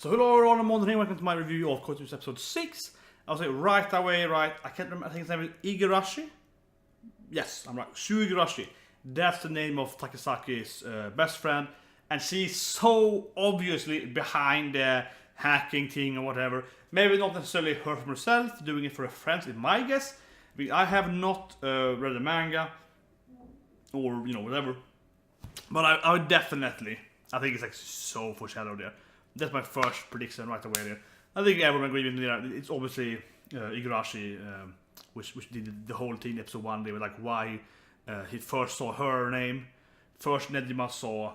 So hello everyone, I'm here. Welcome to my review of Koto's episode 6. I'll say right away, I can't remember, I think his name is Igarashi. Yes, I'm right. Shou Igarashi. That's the name of Takashi's best friend. And she's so obviously behind the hacking thing or whatever. Maybe not necessarily her from herself, doing it for her friends, is my guess. I have not read the manga or, whatever. But I would definitely, I think it's like so foreshadowed there. That's my first prediction right away there. I think everyone agrees with me there. It's obviously Igarashi, which did the whole thing in episode 1. They were like, why he first saw her name. First Nejima saw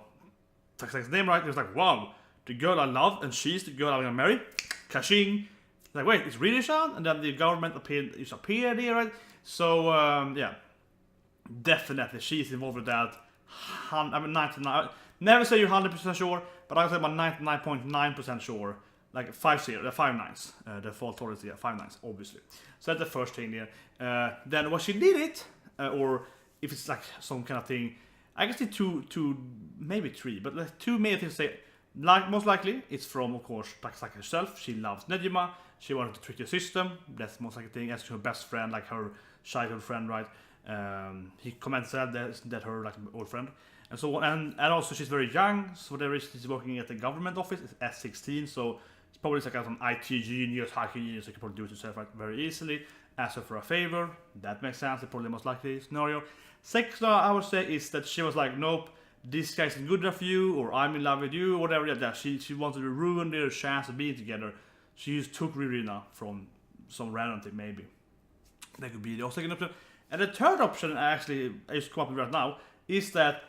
Takashi's name, right? He was like, wow, the girl I love, and she's the girl I'm gonna marry. Kashing. Like, wait, it's really Shan? And then the government appeared here, right? So, yeah. Definitely, she's involved with that. I mean, 99. Never say you're 100% sure, but I would say about 99.9% sure. Like 5 nines. The fault tolerance here, 5 nines, obviously. So that's the first thing there. Then what she did it, or if it's like some kind of thing, I guess it's two, maybe 3, but like 2 main things to say. Like, most likely, it's from, of course, Takashi herself. She loves Nejima. She wanted to trick the system. That's most likely thing. As her best friend, like her childhood friend, right? He comments that her like old friend. And so and also she's very young, so whatever she's working at the government office, it's at 16, so it's probably like some IT genius, hacking genius, you can probably do it yourself right, very easily. Ask her for a favor, that makes sense, it's probably the most likely scenario. Second, I would say, is that she was like, nope, this guy isn't good enough for you, or I'm in love with you, or whatever like that. She wanted to ruin their chance of being together. She just took Rinrin from some random thing, maybe. That could be the second option. And the third option, actually, I just come up with right now, is that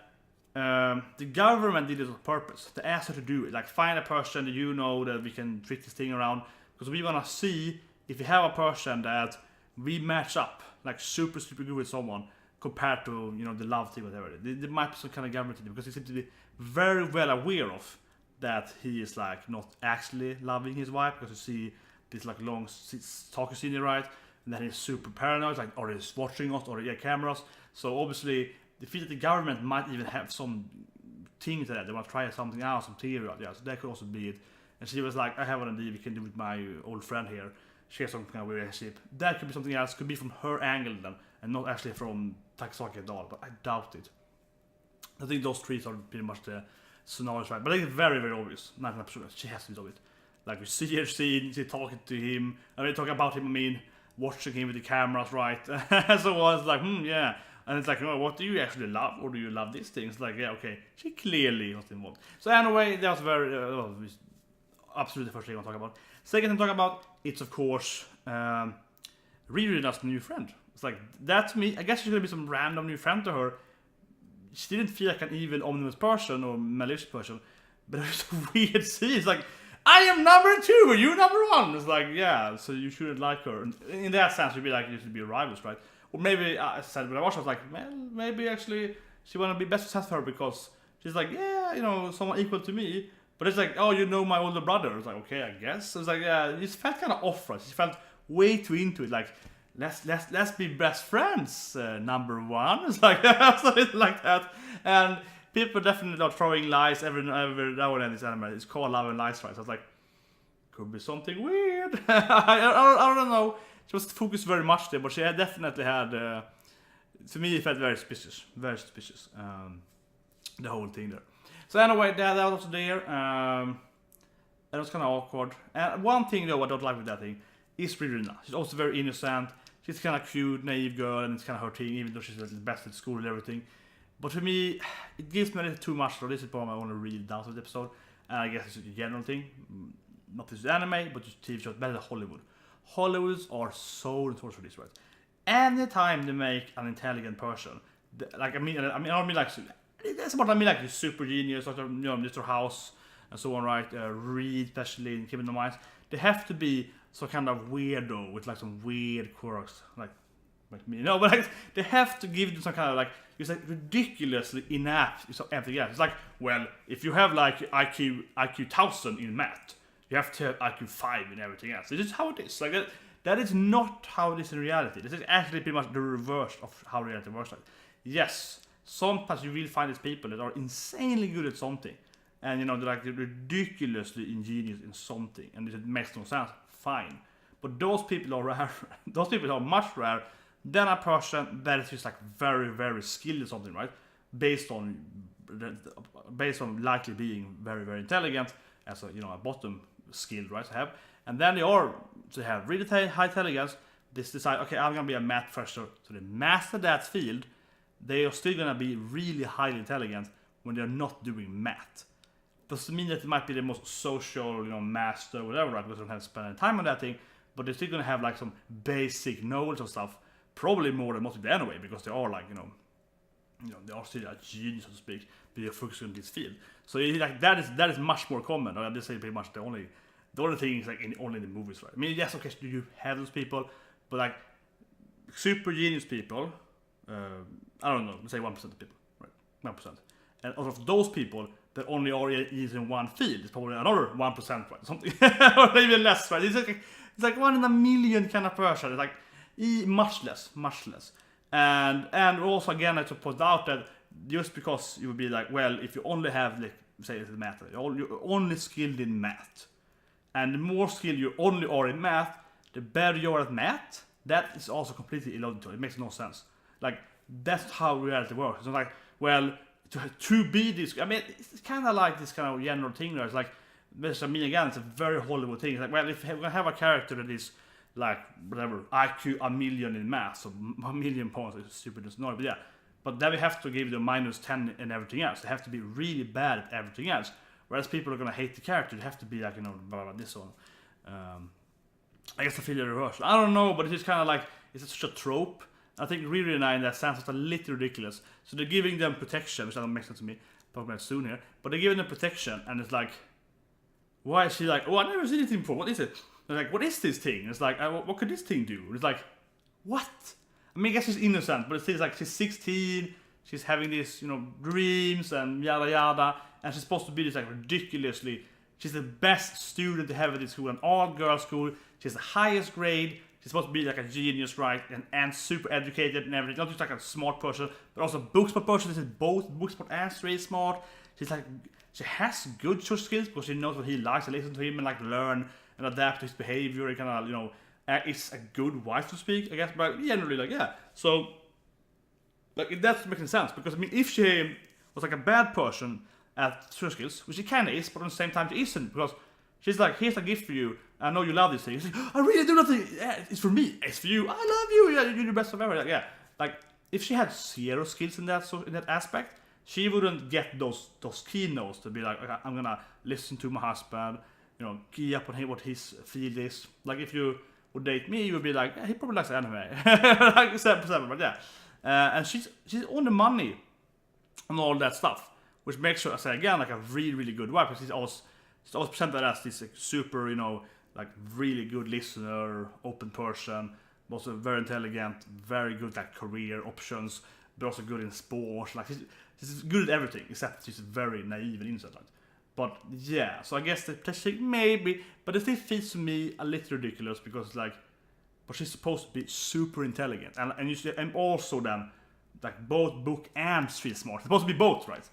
the government did it on purpose. They asked her to do it. Like, find a person that you know that we can trick this thing around. Because we want to see if we have a person that we match up, like super good with someone, compared to, the love thing, whatever. There might be some kind of government thing, because he seems to be very well aware of that he is, like, not actually loving his wife. Because you see this, like, long talking scene, right? And then he's super paranoid, like, or he's watching us, or cameras. So obviously, they feel that the government might even have some things that they want to try something out, some theory out. Yeah, so that could also be it. And she was like, I have an idea we can do with my old friend here. She has some kind of relationship. That could be something else, could be from her angle then, and not actually from Takashi at all, but I doubt it. I think those 3 are pretty much the scenarios, right? But I think it's very, very obvious. 99%, she has to do it. Like, we see her scene, she's talking to him, and we talk about him, watching him with the cameras, right? So it's like, yeah. And it's like, what do you actually love? Or do you love these things? Like, yeah, okay. She clearly was involved. So anyway, that was very, absolutely the first thing I want to talk about. Second thing to talk about, it's of course, Rinrin's new friend. It's like, that to me, I guess she's going to be some random new friend to her. She didn't feel like an even ominous person or malicious person. But it was a weird scene. It's like, I am number 2, and you number 1. It's like, yeah, so you shouldn't like her. And in that sense, you'd be like, you should be rivals, right? Or maybe, I said when I watched, I was like, well, maybe actually she want to be best friends with her because she's like, yeah, someone equal to me. But it's like, oh, my older brother. It's like, okay, I guess. So it's like, yeah, it felt kind of off, right? She felt way too into it. Like, let's be best friends, number 1. It's like, something like that. And people definitely are throwing lies every now and then in this anime. It's called Love and Lies, right? So I was like, could be something weird. I don't know. She was focused very much there, but she definitely had, to me, it felt very suspicious. Very suspicious. The whole thing there. So anyway, that was also there. That was kind of awkward. And one thing, though, I don't like with that thing is Rinrin. She's also very innocent. She's kind of cute, naive girl, and it's kind of her thing, even though she's the best at school and everything. But for me, it gives me a little too much, so this is probably I want to read down to the episode. And I guess it's a general thing. Not just anime, but just TV shows, better than Hollywood. Hollywoods are so notorious for this, right? Anytime they make an intelligent person, like I don't mean like that's what I mean, like super genius, like Mr. House and so on, right? Reed, especially in Keeping the Minds, they have to be some kind of weirdo with like some weird quirks, like me, but like they have to give them some kind of like it's like ridiculously inept. It's everything else. It's like, well, if you have like IQ 1000 in math, you have to have IQ 5 in everything else. This is how it is. Like that is not how it is in reality. This is actually pretty much the reverse of how reality works. Like, yes, sometimes you will find these people that are insanely good at something, and they're like ridiculously ingenious in something, and it makes no sense. Fine, but those people are rare. Those people are much rare than a person that is just like very, very skilled in something, right? Based on likely being very, very intelligent as a a bottom skill, right? To have, and then they have really high intelligence. They decide, okay, I'm gonna be a math professor, so they master that field. They are still gonna be really highly intelligent when they're not doing math. Doesn't mean that it might be the most social, master, or whatever, right? Because they don't have to spend any time on that thing, but they're still gonna have like some basic knowledge of stuff, probably more than most people anyway, because they are like, they are still a genius, so to speak, but they're focusing on this field. So like that is much more common. I just say pretty much the only thing is like only in the movies, right? I mean, yes, okay, you have those people, but like super genius people, I don't know, let's say 1% of people, right? 1%. And out of those people that only are in one field, it's probably another 1%, right? Something, or even less, right? It's like 1 in a million kind of person. It's like much less. And also again, I have to point out that just because you would be like, well, if you only have, like, say it's math, you're only skilled in math, and the more skilled you only are in math, the better you are at math. That is also completely illogical. It makes no sense. Like, that's how reality works. It's not like, well, to be this, I mean, it's kind of like this kind of general thing there. It's like, I mean, again, it's a very Hollywood thing. It's like, well, if we're gonna have a character that is like, whatever, IQ a million in math, so a million points is stupid as no, but yeah. But then we have to give them -10 in everything else. They have to be really bad at everything else. Whereas people are gonna hate the character. They have to be like, blah, blah, blah, this one. I guess I feel the reverse. I don't know, but it's kind of like, it's such a trope. I think Rinrin in that sense is a little ridiculous. So they're giving them protection, which doesn't make sense to me. Talk about it soon here. But they're giving them protection, and it's like, why is she like, oh, I've never seen anything before. What is it? They're like, what is this thing? And it's like, what could this thing do? And it's like, what? I mean, I guess she's innocent, but it's like she's 16. She's having these, dreams and yada yada, and she's supposed to be this like ridiculously. She's the best student to have at this school, an all-girls school. She has the highest grade. She's supposed to be like a genius, right? And super educated and everything. Not just like a smart person, but also a book smart person. This is both book smart and straight smart. She's like, she has good social skills because she knows what he likes. She listens to him and like learn and adapt to his behavior. He kind of, is a good wife to speak, I guess. But generally, like, yeah. So, like, that's making sense. Because, I mean, if she was like a bad person at social skills, which she kind of is, but at the same time she isn't, because she's like, here's a gift for you. I know you love this thing. She's like, I really do nothing. Yeah, it's for me. It's for you. I love you. Yeah, you're the best of ever. Like, yeah. Like, if she had zero skills in that aspect, she wouldn't get those keynotes to be like, okay, I'm gonna listen to my husband, key up on what his field is. Like, if you would date me, you would be like, yeah, he probably likes anime. Like 7%, but yeah. And she's on the money on all that stuff, which makes her, I say again, like a really, really good wife. Because she's always presented as this like, super, like really good listener, open person, also very intelligent, very good at career options, but also good in sports. Like she's good at everything, except she's very naive and innocent. But yeah, so I guess the thing maybe, but it still feels to me a little ridiculous because like, but she's supposed to be super intelligent, and also then like both book and street smart. It's supposed to be both, right?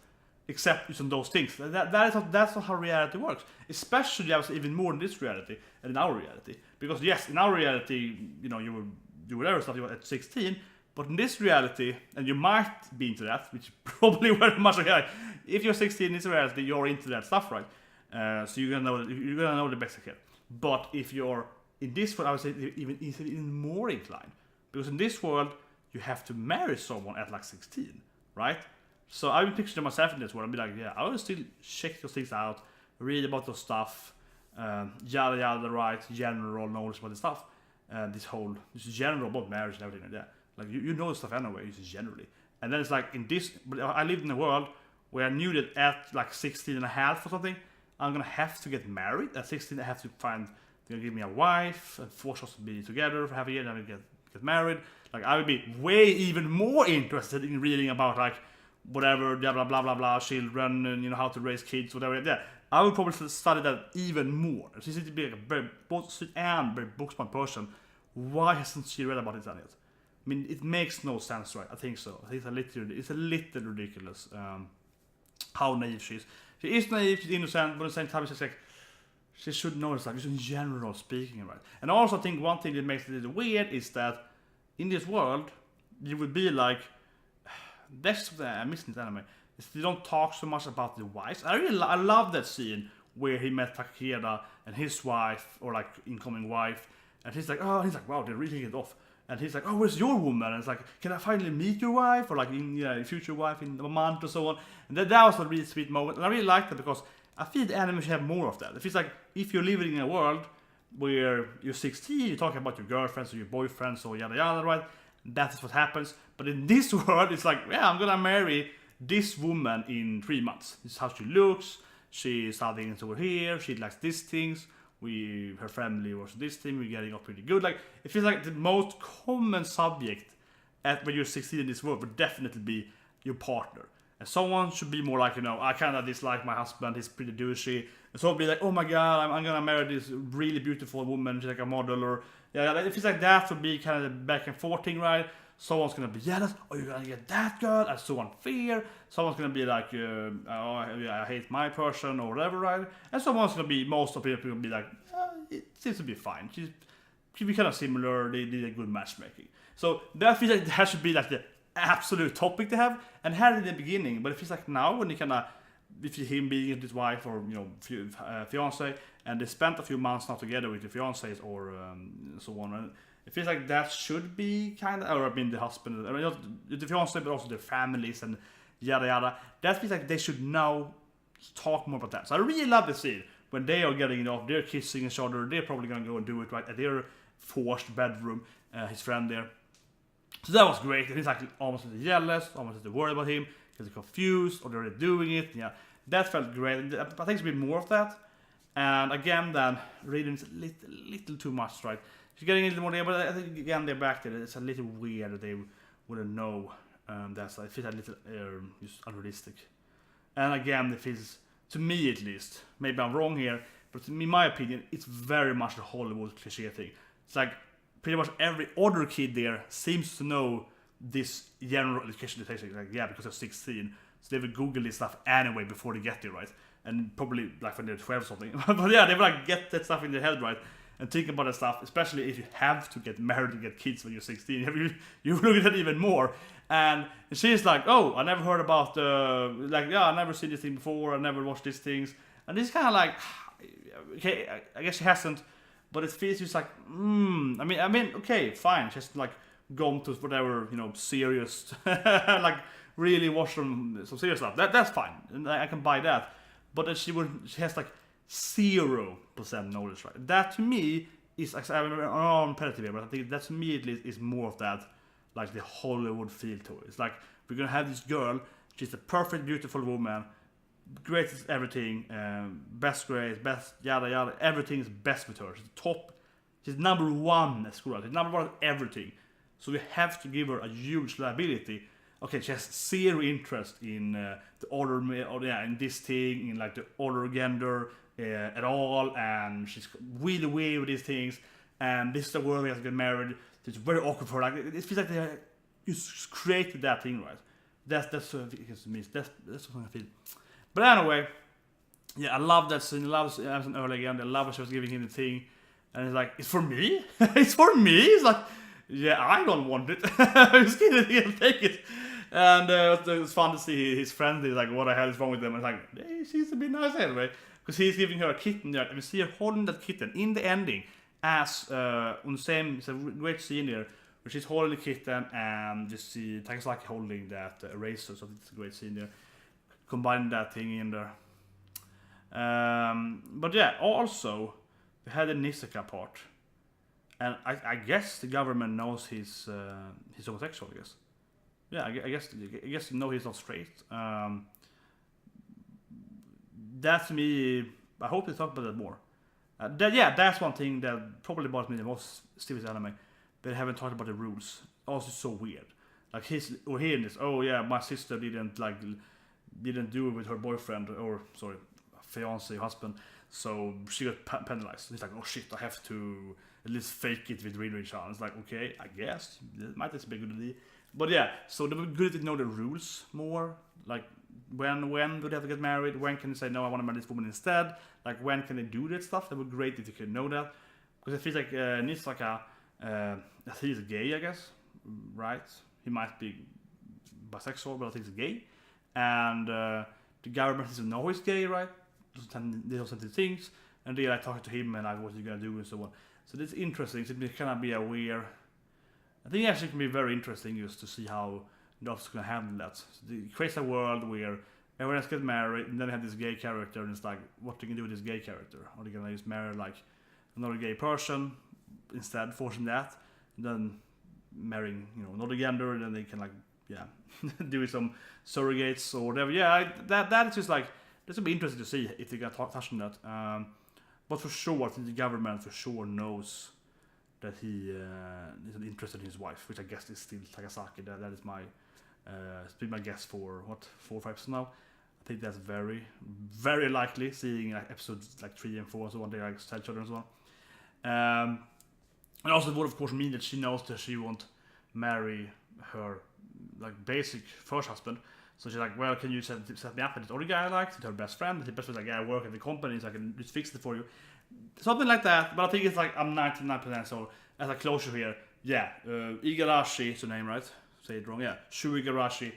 Except using those things. That's not how reality works. Especially, I would say, even more in this reality than in our reality. Because yes, in our reality, you will do whatever stuff you want at 16. But in this reality, and you might be into that, which probably very much okay. If you're 16 in this reality, you're into that stuff, right? So you're gonna know the basic here. But if you're in this world, I would say even more inclined, because in this world you have to marry someone at like 16, right? So I would picture myself in this world and be like, yeah, I would still check those things out, read about those stuff, yada yada, right? General knowledge about the stuff, this general about marriage and everything like that. Like you know stuff anyway, just generally. And then it's like in this, but I lived in a world where I knew that at like 16 and a half or something, I'm gonna have to get married. At 16, I have to find, they're gonna give me a wife and force us to be together for half a year, and then we get married. Like I would be way even more interested in reading about like whatever, blah blah blah blah blah, children, and how to raise kids, whatever. Yeah, I would probably study that even more. She seems to be like a very both sweet and very book smart person. Why hasn't she read about it yet? I mean, it makes no sense, right? I think so. I think it's a little ridiculous how naive she is. She is naive, she's innocent, but at the same time, it's just like she should know this, like just in general speaking, right? And I also think one thing that makes it a little weird is that in this world, you would be like, that's something I miss in this anime. Is they don't talk so much about the wives. I love that scene where he met Takeda and his wife, or like incoming wife, and he's like, wow, they're really it off. And he's like, oh, where's your woman? And it's like, can I finally meet your wife? Or like, future wife in a month or so on. And that was a really sweet moment. And I really liked it because I feel the anime should have more of that. It feels like if you're living in a world where you're 16, you're talking about your girlfriends or your boyfriends or yada yada, right? That is what happens. But in this world, it's like, yeah, I'm gonna marry this woman in 3 months. This is how she looks. She's studying over here. She likes these things. Her family was this thing. We're getting up pretty good. Like, it feels like the most common subject when you're 16 in this world would definitely be your partner. And someone should be more like, I kind of dislike my husband. He's pretty douchey. And someone be like, oh my god, I'm gonna marry this really beautiful woman. She's like a model, or it feels like that would be kind of the back and forth thing, right? Someone's gonna be jealous. Oh, you're gonna get that girl. That's so unfair. Someone's gonna be like, I hate my person or whatever, right? And someone's gonna be, most of people will be like, it seems to be fine. She'd be kind of similar. They did a good matchmaking. So that feels like that should be like the absolute topic to have, and had it in the beginning. But it feels like now when you kind of, if you him being with his wife or fiance, and they spent a few months not together with the fiancés or so on. And it feels like that should be kind of, or I mean the husband, not the fiance, but also their families and yada yada. That feels like they should now talk more about that. So I really love the scene when they are getting it off. They're kissing each other. They're probably gonna go and do it right at their forced bedroom. His friend there. So that was great. And he's like almost jealous, almost worried about him because they're confused or they're already doing it. Yeah, that felt great. I think it's a bit more of that. And again, then Rinrin is a little too much, right? She's getting a little more there, but I think again they're back there. It's a little weird that they wouldn't know that side. It feels a little just unrealistic. And again, it feels, to me at least, maybe I'm wrong here, but in my opinion, it's very much the Hollywood cliche thing. It's like pretty much every other kid there seems to know this general education they like, yeah, because they're 16, so they would Google this stuff anyway before they get there, right? And probably like when they're 12 or something. But yeah, they would like get that stuff in their head, right? And think about that stuff, especially if you have to get married and get kids when you're 16. You look at that even more. And she's like, oh, I never heard about I never seen this thing before, I never watched these things. And it's kind of like, okay, I guess she hasn't, but it feels just like, I mean, okay, fine. She's like gone to whatever, serious, like really watch some serious stuff. That's fine, and I can buy that. But then she has like 0% knowledge, right? That to me is, I'm on competitive here, but I think that to me at least is more of that, like the Hollywood feel to it. It's like, we're gonna have this girl, she's a perfect, beautiful woman, great at everything, best grades, best yada yada, everything is best with her. She's top, she's number one at school, she's number one at everything. So we have to give her a huge liability. Okay, she has zero interest in the other, in this thing, in like the other gender at all, and she's really weird with these things. And this is the world we have to get married. So it's very awkward for her. Like, it feels like they just created that thing, right? That's what it means. That's what I feel. But anyway, yeah, I love that scene. I love it as an early again. I love what she was giving him the thing, and it's like, it's for me. It's for me. It's like, yeah, I don't want it. I'm just kidding. He can't take it. And it was fun to see his friend. He's like, what the hell is wrong with them? And it's like, hey, she's a bit nice anyway. Because he's giving her a kitten there. And we see her holding that kitten in the ending. As on the same, it's a great scene there. Where she's holding the kitten and you see Takashi holding that eraser. So it's a great scene there. Combining that thing in there. But yeah, also, we had the Nisaka part. And I guess the government knows he's homosexual, I guess. Yeah, I guess you know he's not straight. That to me, I hope they talk about that more. That's one thing that probably bothers me the most still with anime. They haven't talked about the rules. Also, so weird. Like hearing this. Oh yeah, my sister didn't do it with her boyfriend or fiance, husband. So she got penalized. He's like, oh shit, I have to at least fake it with Rinrin. It's like, okay, I guess that might be a good idea. But yeah, so they would good to know the rules more. Like, when do they have to get married? When can they say no, I want to marry this woman instead? Like when can they do that stuff? That would be great if you could know that, because it feels like Nick's like he's gay, I guess, right? He might be bisexual, but I think he's gay, and the government doesn't know he's gay, right? They don't send the things, and they like talking to him and like what he's gonna do and so on. So this is interesting. So it can be a weird. I think it actually can be very interesting just to see how the office is gonna handle that. So it creates a world where everyone else gets married, and then they have this gay character, and it's like, what they can do with this gay character? Are they gonna just marry like another gay person instead, forcing that, and then marrying another gender, and then they can like do some surrogates or whatever. That is just like, this would be interesting to see if they can touch on that. But for sure, I think the government for sure knows that he is interested in his wife, which I guess is still Takashis. That is my my guess for 4 or 5 episodes now. I think that's very, very likely, seeing like episodes like 3 and 4 and so on, they like tell each other and so on. And also it would of course mean that she knows that she won't marry her like basic first husband. So she's like, well, can you set me up with this other guy I like? With her best friend. The best friend's like, yeah, I work at the company, so I can just fix it for you. Something like that. But I think it's like, I'm 99% so as a closure here. Yeah, Igarashi is her name, right? Say it wrong. Yeah, Shou Igarashi.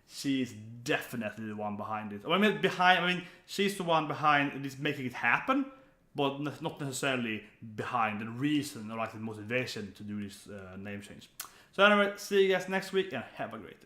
She's definitely the one behind it. I mean, she's the one behind this making it happen, but not necessarily behind the reason or like the motivation to do this name change. So anyway, see you guys next week and have a great day.